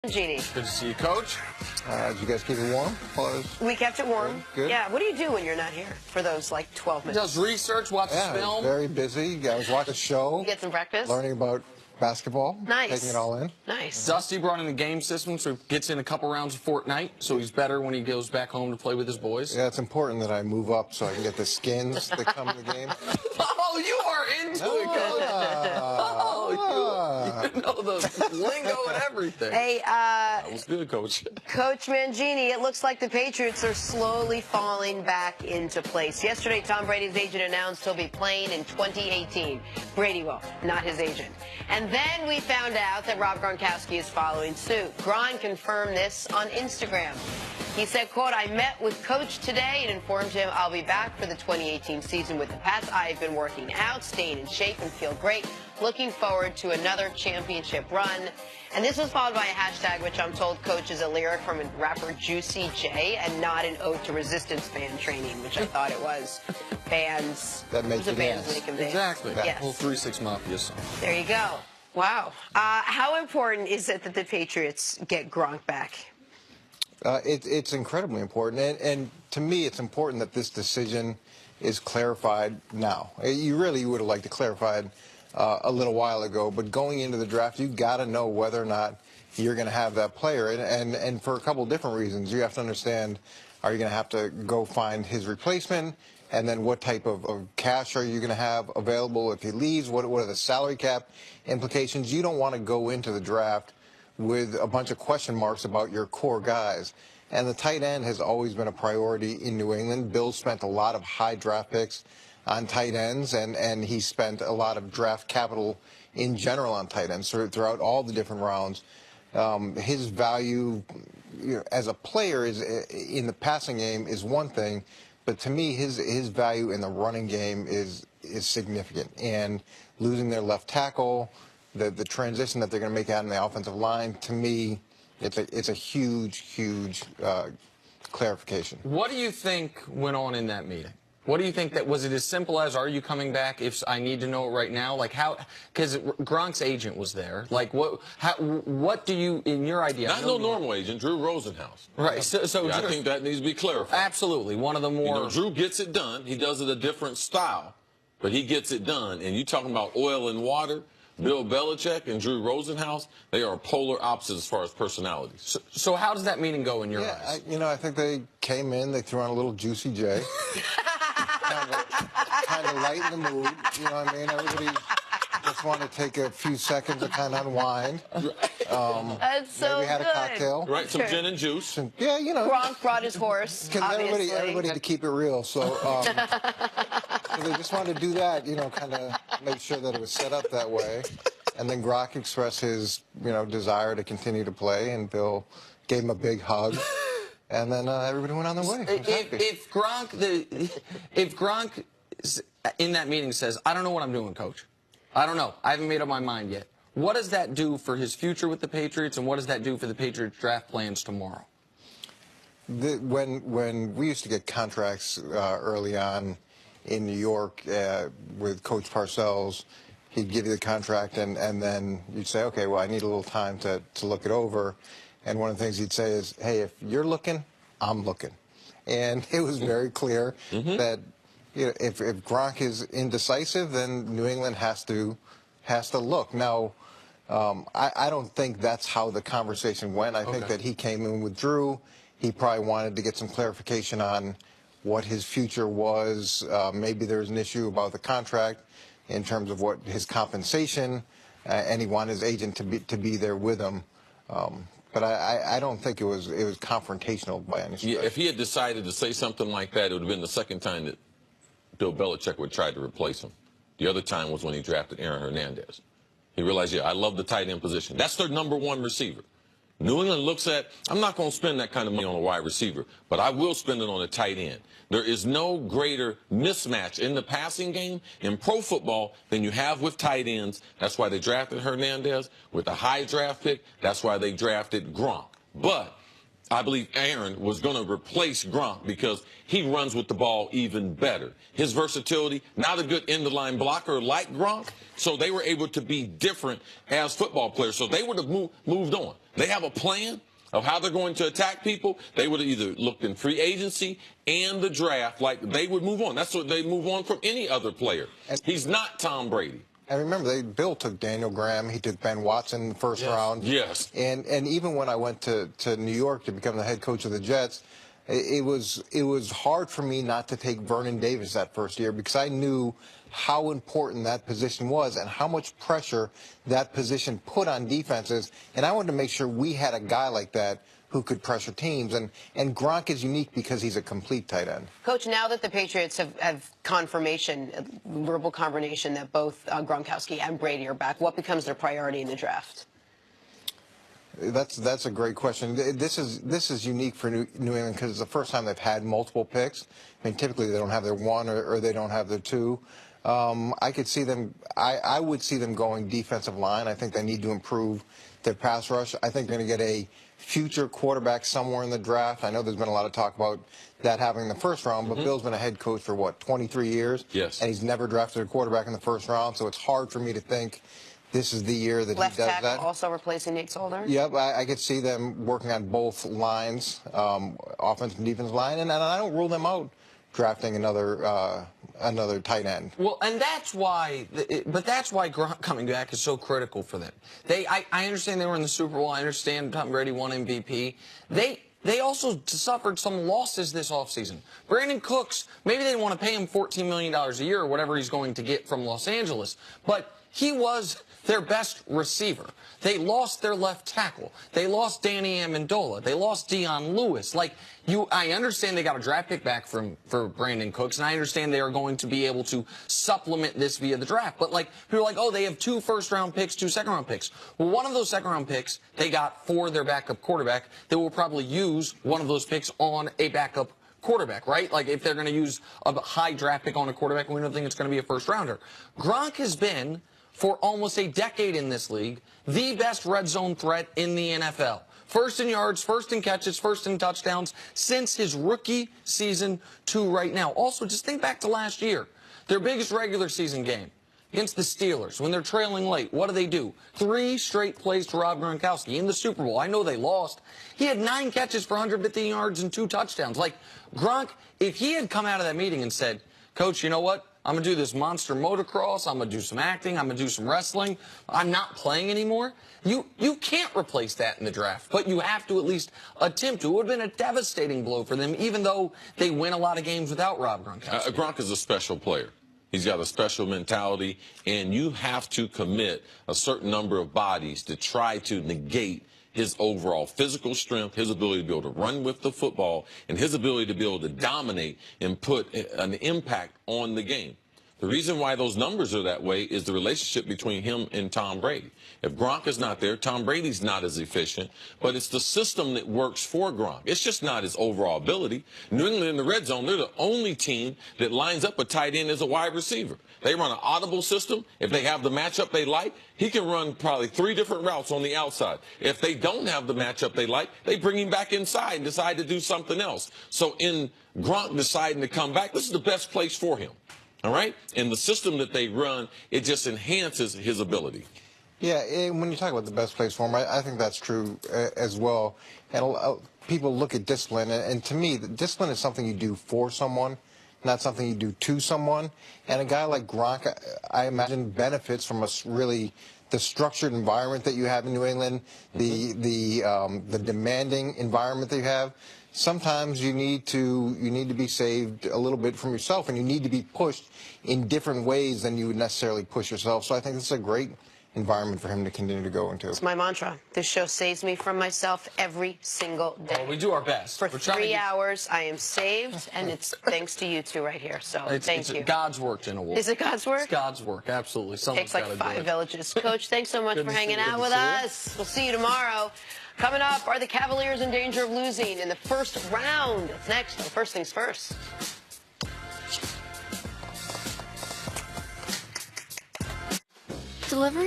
Mangini. Good to see you, Coach. Did you guys keep it warm? We kept it warm. Good. Yeah. What do you do when you're not here for those like 12 minutes? Does research, watches film. Very busy. I was watching a show. You get some breakfast. Learning about basketball. Nice. Taking it all in. Nice. Dusty brought in the game system, so he gets in a couple rounds a fortnight, so he's better when he goes back home to play with his boys. Yeah, it's important that I move up so I can get the skins that come in the game. Oh, you are into it, Coach. You know the lingo and everything. Hey, That was good, Coach. Coach Mangini, it looks like the Patriots are slowly falling back into place. Yesterday, Tom Brady's agent announced he'll be playing in 2018. Brady will, not his agent. And then we found out that Rob Gronkowski is following suit. Gronk confirmed this on Instagram. He said, quote, "I met with Coach today and informed him I'll be back for the 2018 season with the Pats. I've been working out, staying in shape, and feel great. Looking forward to another championship run." And this was followed by a hashtag, which I'm told, Coach, is a lyric from rapper Juicy J and not an ode to resistance band training, which I thought it was. Bands. That makes it you bands dance. make 'em dance. Exactly. Yes. Whole 3-6 Mafia song. There you go. Wow. How important is it that the Patriots get Gronk back? It's incredibly important, and to me, it's important that this decision is clarified now. You really would have liked to clarify it a little while ago, but going into the draft, you got to know whether or not you're going to have that player, and for a couple of different reasons. You have to understand: are you going to have to go find his replacement? And then what type of cash are you going to have available if he leaves? What are the salary cap implications? You don't want to go into the draft with a bunch of question marks about your core guys. And the tight end has always been a priority in New England. Bill spent a lot of high draft picks on tight ends, and he spent a lot of draft capital in general on tight ends throughout all the different rounds. His value as a player is in the passing game is one thing, but to me, his value in the running game is significant. And losing their left tackle, the transition that they're going to make out in the offensive line, to me, it's a huge clarification. What do you think went on in that meeting? What do you think that was it as simple as, are you coming back if I need to know it right now? Like how, because Gronk's agent was there. Like what do you, in your idea? Not no normal agent, Drew Rosenhaus. Right. So yeah, I think that needs to be clarified. Absolutely. One of the more. You know, Drew gets it done. He does it a different style, but he gets it done. And you talking about oil and water. Bill Belichick and Drew Rosenhaus, they are polar opposites as far as personalities. So how does that meeting go in your eyes? I think they came in, they threw on a little Juicy J. kind of lighten the mood, you know what I mean? Everybody just want to take a few seconds to kind of unwind. That's so maybe had good. a cocktail. Right, some gin and juice. Yeah, you know. Gronk brought his horse, Because everybody had to keep it real, so they just wanted to do that, you know, kind of make sure that it was set up that way. And then Gronk expressed his, desire to continue to play, and Bill gave him a big hug. And then everybody went on their way. If Gronk in that meeting says, "I don't know what I'm doing, Coach. I don't know. I haven't made up my mind yet." What does that do for his future with the Patriots, and what does that do for the Patriots draft plans tomorrow? When we used to get contracts early on in New York with Coach Parcells, he'd give you the contract, and then you'd say, okay, well, I need a little time to look it over. And one of the things he'd say is, hey, if you're looking, I'm looking. And it was very clear that if Gronk is indecisive, then New England has to look. Now, I don't think that's how the conversation went. I think that he came in with Drew. He probably wanted to get some clarification on what his future was. Maybe there's an issue about the contract in terms of what his compensation, and he wanted his agent to be there with him. But I don't think it was confrontational by any stretch. Yeah, if he had decided to say something like that, it would have been the second time that Bill Belichick would try to replace him. The other time was when he drafted Aaron Hernandez. He realized, I love the tight end position. That's their #1 receiver. New England looks at, I'm not going to spend that kind of money on a wide receiver, but I will spend it on a tight end. There is no greater mismatch in the passing game in pro football than you have with tight ends. That's why they drafted Hernandez with a high draft pick. That's why they drafted Gronk. But I believe Aaron was going to replace Gronk because he runs with the ball even better. His versatility, not a good end-of-line blocker like Gronk, so they were able to be different as football players. So they would have moved on. They have a plan of how they're going to attack people. They would have either looked in free agency and the draft, like they would move on. That's what they move on from any other player. He's not Tom Brady. And remember, Bill took Daniel Graham. He took Ben Watson in the first round. Yes. And even when I went to New York to become the head coach of the Jets, it was hard for me not to take Vernon Davis that first year because I knew how important that position was and how much pressure that position put on defenses. And I wanted to make sure we had a guy like that who could pressure teams. And Gronk is unique because he's a complete tight end. Coach, now that the Patriots have confirmation, verbal confirmation that both Gronkowski and Brady are back, what becomes their priority in the draft? That's a great question. This is unique for New England because it's the first time they've had multiple picks. I mean, typically they don't have their one or they don't have their two. I could see them. I would see them going defensive line. I think they need to improve their pass rush. I think they're going to get a future quarterback somewhere in the draft. I know there's been a lot of talk about that happening in the first round, but Bill's been a head coach for, what, 23 years? Yes. And he's never drafted a quarterback in the first round, so it's hard for me to think this is the year that Left he does tackle that. also replacing Nate Solder? Yep, I could see them working on both lines, offensive and defensive line, and I don't rule them out drafting another tight end. Well, and that's why, but that's why Gronk coming back is so critical for them. I understand they were in the Super Bowl. I understand Tom Brady won MVP. They also suffered some losses this offseason. Brandon Cooks, maybe they didn't want to pay him $14 million a year or whatever he's going to get from Los Angeles, but he was their best receiver. They lost their left tackle. They lost Danny Amendola. They lost Dion Lewis. I understand they got a draft pick back for Brandon Cooks, and I understand they are going to be able to supplement this via the draft. But people are like, oh, they have 2 first-round picks, 2 second-round picks. Well, one of those second-round picks they got for their backup quarterback. They will probably use one of those picks on a backup quarterback, right? Like if they're going to use a high draft pick on a quarterback, we don't think it's going to be a first-rounder. Gronk has been, for almost a decade in this league, the best red zone threat in the NFL. First in yards, first in catches, first in touchdowns since his rookie season to right now. Also, just think back to last year. Their biggest regular season game against the Steelers when they're trailing late. What do? 3 straight plays to Rob Gronkowski in the Super Bowl. I know they lost. He had 9 catches for 150 yards and 2 touchdowns. Gronk, if he had come out of that meeting and said, Coach, you know what? I'm going to do this monster motocross. I'm going to do some acting. I'm going to do some wrestling. I'm not playing anymore. You can't replace that in the draft, but you have to at least attempt to. It would have been a devastating blow for them, even though they win a lot of games without Rob Gronkowski. Gronk is a special player. He's got a special mentality, and you have to commit a certain number of bodies to try to negate his overall physical strength, his ability to be able to run with the football, and his ability to be able to dominate and put an impact on the game. The reason why those numbers are that way is the relationship between him and Tom Brady. If Gronk is not there, Tom Brady's not as efficient, but it's the system that works for Gronk. It's just not his overall ability. New England in the red zone, they're the only team that lines up a tight end as a wide receiver. They run an audible system. If they have the matchup they like, he can run probably 3 different routes on the outside. If they don't have the matchup they like, they bring him back inside and decide to do something else. So in Gronk deciding to come back, this is the best place for him. All right? And the system that they run, it just enhances his ability. Yeah, and when you talk about the best place for him, I think that's true as well. And people look at discipline, and to me, discipline is something you do for someone, not something you do to someone. And a guy like Gronk, I imagine, benefits from the structured environment that you have in New England, the demanding environment that you have. Sometimes you need to be saved a little bit from yourself, and you need to be pushed in different ways than you would necessarily push yourself. So I think this is a great environment for him to continue to go into. It's my mantra. This show saves me from myself every single day. Well, we do our best. For 3 hours, I am saved, and it's thanks to you two right here. So thank you. It's God's work, Jenna Wolf. Is it God's work? It's God's work, absolutely. Someone's Takes like 5 villages. Coach, thanks so much for hanging out with us. We'll see you tomorrow. Coming up, are the Cavaliers in danger of losing in the first round? It's next on First Things First. Delivery?